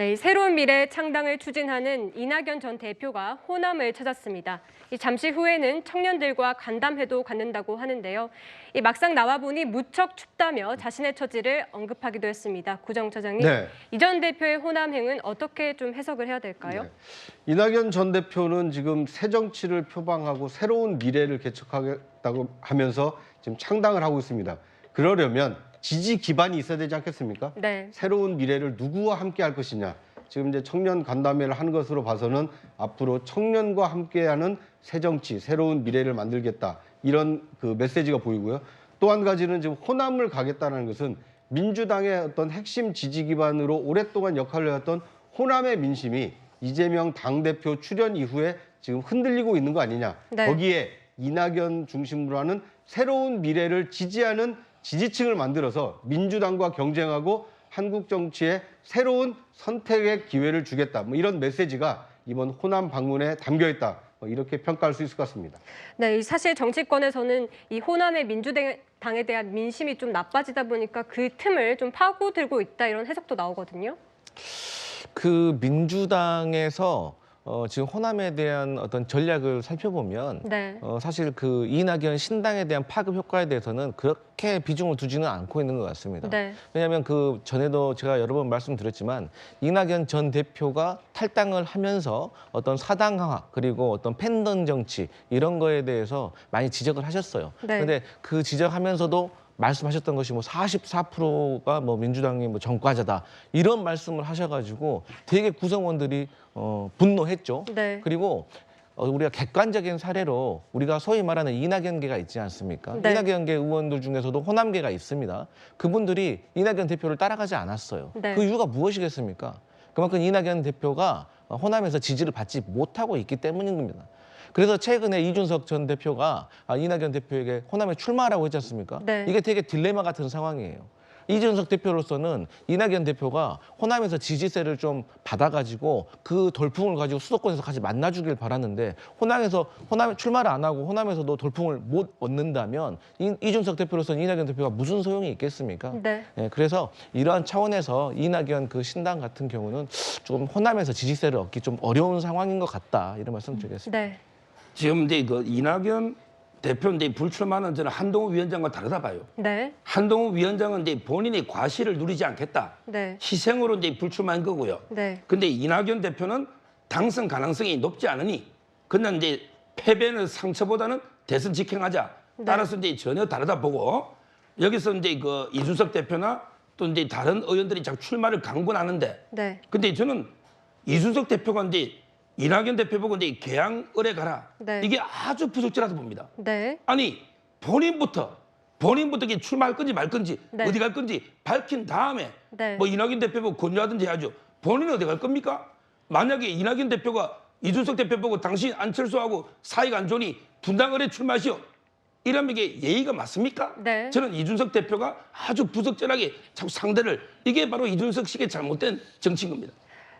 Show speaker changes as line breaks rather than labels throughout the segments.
네, 새로운 미래 창당을 추진하는 이낙연 전 대표가 호남을 찾았습니다. 잠시 후에는 청년들과 간담회도 갖는다고 하는데요. 막상 나와보니 무척 춥다며 자신의 처지를 언급하기도 했습니다. 구정차장님,
네.
이 전 대표의 호남행은 어떻게 좀 해석을 해야 될까요?
네. 이낙연 전 대표는 지금 새 정치를 표방하고 새로운 미래를 개척하겠다고 하면서 지금 창당을 하고 있습니다. 그러려면 지지 기반이 있어야 되지 않겠습니까?
네.
새로운 미래를 누구와 함께 할 것이냐. 지금 이제 청년 간담회를 한 것으로 봐서는 앞으로 청년과 함께하는 새 정치, 새로운 미래를 만들겠다. 이런 그 메시지가 보이고요. 또 한 가지는 지금 호남을 가겠다는 것은 민주당의 어떤 핵심 지지 기반으로 오랫동안 역할을 해왔던 호남의 민심이 이재명 당대표 출연 이후에 지금 흔들리고 있는 거 아니냐.
네.
거기에 이낙연 중심으로 하는 새로운 미래를 지지하는 지지층을 만들어서 민주당과 경쟁하고 한국 정치에 새로운 선택의 기회를 주겠다. 뭐 이런 메시지가 이번 호남 방문에 담겨 있다. 이렇게 평가할 수 있을 것 같습니다.
네, 사실 정치권에서는 이 호남의 민주당에 대한 민심이 좀 나빠지다 보니까 그 틈을 좀 파고들고 있다 이런 해석도 나오거든요.
그 민주당에서 지금 호남에 대한 어떤 전략을 살펴보면
네.
사실 그 이낙연 신당에 대한 파급 효과에 대해서는 그렇게 비중을 두지는 않고 있는 것 같습니다.
네.
왜냐하면 그 전에도 제가 여러 번 말씀드렸지만 이낙연 전 대표가 탈당을 하면서 어떤 사당 강화 그리고 어떤 팬덤 정치 이런 거에 대해서 많이 지적을 하셨어요.
네.
그런데 그 지적하면서도 말씀하셨던 것이 뭐 44%가 뭐 민주당이 뭐 전과자다 이런 말씀을 하셔가지고 되게 구성원들이 분노했죠.
네.
그리고 우리가 객관적인 사례로 우리가 소위 말하는 이낙연계가 있지 않습니까?
네.
이낙연계 의원들 중에서도 호남계가 있습니다. 그분들이 이낙연 대표를 따라가지 않았어요.
네.
그 이유가 무엇이겠습니까? 그만큼 이낙연 대표가 호남에서 지지를 받지 못하고 있기 때문인 겁니다. 그래서 최근에 이준석 전 대표가 이낙연 대표에게 호남에 출마하라고 했지 않습니까?
네.
이게 되게 딜레마 같은 상황이에요. 이준석 대표로서는 이낙연 대표가 호남에서 지지세를 좀 받아가지고 그 돌풍을 가지고 수도권에서 같이 만나주길 바랐는데 호남에 출마를 안 하고 호남에서도 돌풍을 못 얻는다면 이준석 대표로서는 이낙연 대표가 무슨 소용이 있겠습니까?
네.
예, 그래서 이러한 차원에서 이낙연 그 신당 같은 경우는 조금 호남에서 지지세를 얻기 좀 어려운 상황인 것 같다 이런 말씀드리겠습니다.
네.
지금 이제 그 이낙연 대표인데 불출마는 저는 한동훈 위원장과 다르다 봐요.
네.
한동훈 위원장은 이제 본인의 과실을 누리지 않겠다.
네.
희생으로 이제 불출마한 거고요.
네.
근데 이낙연 대표는 당선 가능성이 높지 않으니 그냥 이제 패배는 상처보다는 대선 직행하자.
네.
따라서 이제 전혀 다르다 보고 여기서 이제 그 이준석 대표나 또 이제 다른 의원들이 자꾸 출마를 강권하는데
네.
근데 저는 이준석 대표가 이제 이낙연 대표 보고 이제 개항을에 가라.
네.
이게 아주 부적절하다 봅니다.
네.
아니 본인부터 이게 출마할 건지 말 건지
네.
어디 갈 건지 밝힌 다음에
네.
뭐 이낙연 대표 보고 권유하든지 해야죠. 본인은 어디 갈 겁니까? 만약에 이낙연 대표가 이준석 대표 보고 당신 안철수하고 사이가 안 좋으니 분당을에 출마하시오. 이러면 이게 예의가 맞습니까?
네.
저는 이준석 대표가 아주 부적절하게 자꾸 상대를 이게 바로 이준석식의 잘못된 정치인 겁니다.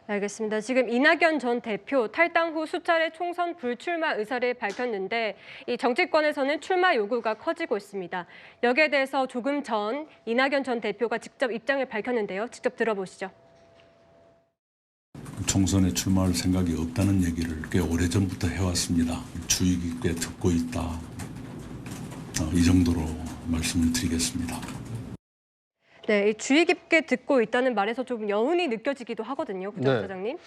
알겠습니다. 지금 이낙연 전 대표 탈당 후 수차례 총선 불출마 의사를 밝혔는데 이 정치권에서는 출마 요구가 커지고 있습니다. 여기에 대해서 조금 전 이낙연 전 대표가 직접 입장을 밝혔는데요. 직접 들어보시죠.
총선에 출마할 생각이 없다는 얘기를 꽤 오래전부터 해왔습니다. 주의 깊게 듣고 있다. 이 정도로 말씀을 드리겠습니다.
네, 주의 깊게 듣고 있다는 말에서 좀 여운이 느껴지기도 하거든요, 부장사장님.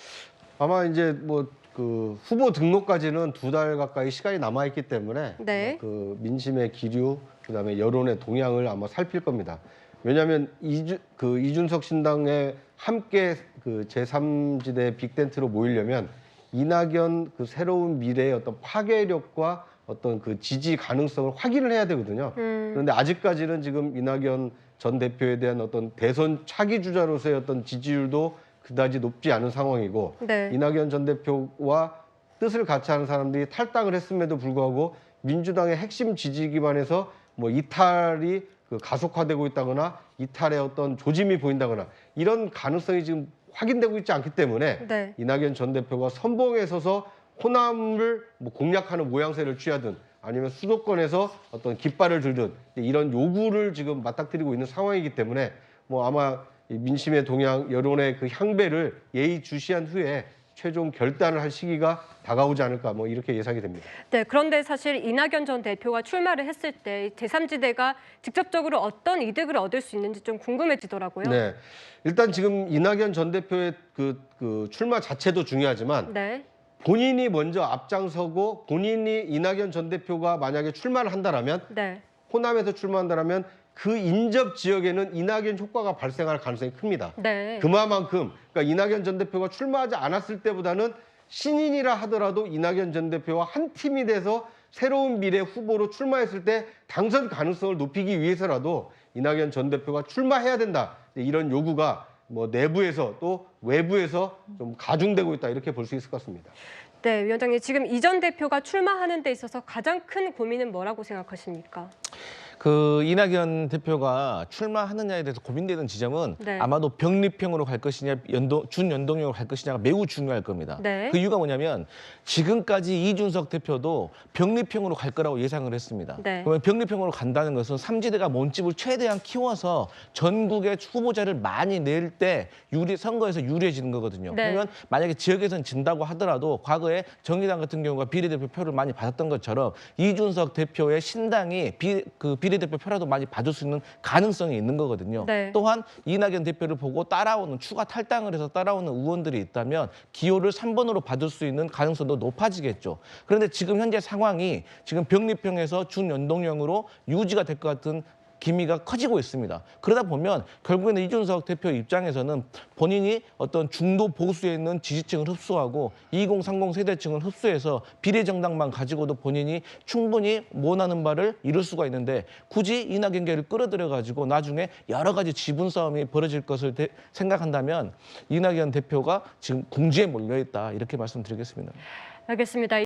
아마 이제 뭐 그 후보 등록까지는 2달 가까이 시간이 남아 있기 때문에
네.
그 민심의 기류, 그다음에 여론의 동향을 아마 살필 겁니다. 왜냐하면 이준석 신당에 함께 그 제3지대 빅텐트로 모이려면 이낙연 그 새로운 미래의 어떤 파괴력과 어떤 그 지지 가능성을 확인을 해야 되거든요. 그런데 아직까지는 지금 이낙연 전 대표에 대한 어떤 대선 차기 주자로서의 어떤 지지율도 그다지 높지 않은 상황이고
네.
이낙연 전 대표와 뜻을 같이 하는 사람들이 탈당을 했음에도 불구하고 민주당의 핵심 지지 기반에서 뭐 이탈이 그 가속화되고 있다거나 이탈의 어떤 조짐이 보인다거나 이런 가능성이 지금 확인되고 있지 않기 때문에
네.
이낙연 전 대표가 선봉에 서서 호남을 뭐 공략하는 모양새를 취하든 아니면 수도권에서 어떤 깃발을 들든 이런 요구를 지금 맞닥뜨리고 있는 상황이기 때문에 뭐 아마 이 민심의 동향, 여론의 그 향배를 예의주시한 후에 최종 결단을 할 시기가 다가오지 않을까 뭐 이렇게 예상이 됩니다.
네, 그런데 사실 이낙연 전 대표가 출마를 했을 때 제3지대가 직접적으로 어떤 이득을 얻을 수 있는지 좀 궁금해지더라고요.
네, 일단 지금 이낙연 전 대표의 그 출마 자체도 중요하지만
네,
본인이 먼저 앞장서고 본인이 이낙연 전 대표가 만약에 출마를 한다라면
네,
호남에서 출마한다라면 그 인접 지역에는 이낙연 효과가 발생할 가능성이 큽니다.
네.
그만큼 그러니까 이낙연 전 대표가 출마하지 않았을 때보다는 신인이라 하더라도 이낙연 전 대표와 한 팀이 돼서 새로운 미래 후보로 출마했을 때 당선 가능성을 높이기 위해서라도 이낙연 전 대표가 출마해야 된다. 이런 요구가 뭐 내부에서 또 외부에서 좀 가중되고 있다 이렇게 볼 수 있을 것 같습니다.
네, 위원장님 지금 이 전 대표가 출마하는 데 있어서 가장 큰 고민은 뭐라고 생각하십니까?
그 이낙연 대표가 출마하느냐에 대해서 고민되는 지점은
네.
아마도 병립형으로 갈 것이냐, 준연동형으로 갈 것이냐가 매우 중요할 겁니다.
네.
그 이유가 뭐냐면 지금까지 이준석 대표도 병립형으로 갈 거라고 예상을 했습니다.
네.
그러면 병립형으로 간다는 것은 삼지대가 몸집을 최대한 키워서 전국의 후보자를 많이 낼 때 선거에서 유리해지는 거거든요.
네.
그러면 만약에 지역에서는 진다고 하더라도 과거에 정의당 같은 경우가 비례대표 표를 많이 받았던 것처럼 이준석 대표의 신당이 비례대표 표라도 많이 받을 수 있는 가능성이 있는 거거든요.
네.
또한 이낙연 대표를 보고 따라오는 추가 탈당을 해서 따라오는 의원들이 있다면 기호를 3번으로 받을 수 있는 가능성도 높아지겠죠. 그런데 지금 현재 상황이 지금 병립형에서 준연동형으로 유지가 될 것 같은 기미가 커지고 있습니다. 그러다 보면 결국에는 이준석 대표 입장에서는 본인이 어떤 중도 보수에 있는 지지층을 흡수하고 2030 세대층을 흡수해서 비례정당만 가지고도 본인이 충분히 원하는 바를 이룰 수가 있는데 굳이 이낙연계를 끌어들여가지고 나중에 여러 가지 지분 싸움이 벌어질 것을 생각한다면 이낙연 대표가 지금 궁지에 몰려있다 이렇게 말씀드리겠습니다.
알겠습니다.